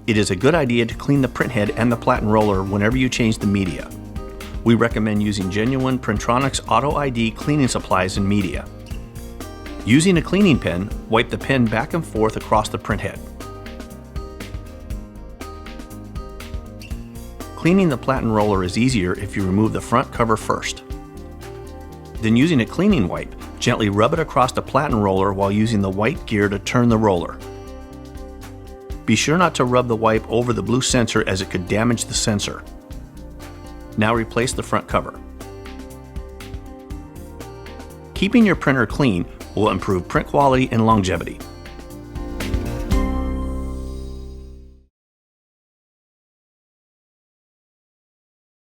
It is a good idea to clean the printhead and the platen roller whenever you change the media. We recommend using genuine Printronix Auto ID cleaning supplies and media. Using a cleaning pen, wipe the pen back and forth across the printhead. Cleaning the platen roller is easier if you remove the front cover first. Then using a cleaning wipe, gently rub it across the platen roller while using the white gear to turn the roller. Be sure not to rub the wipe over the blue sensor as it could damage the sensor. Now replace the front cover. Keeping your printer clean will improve print quality and longevity.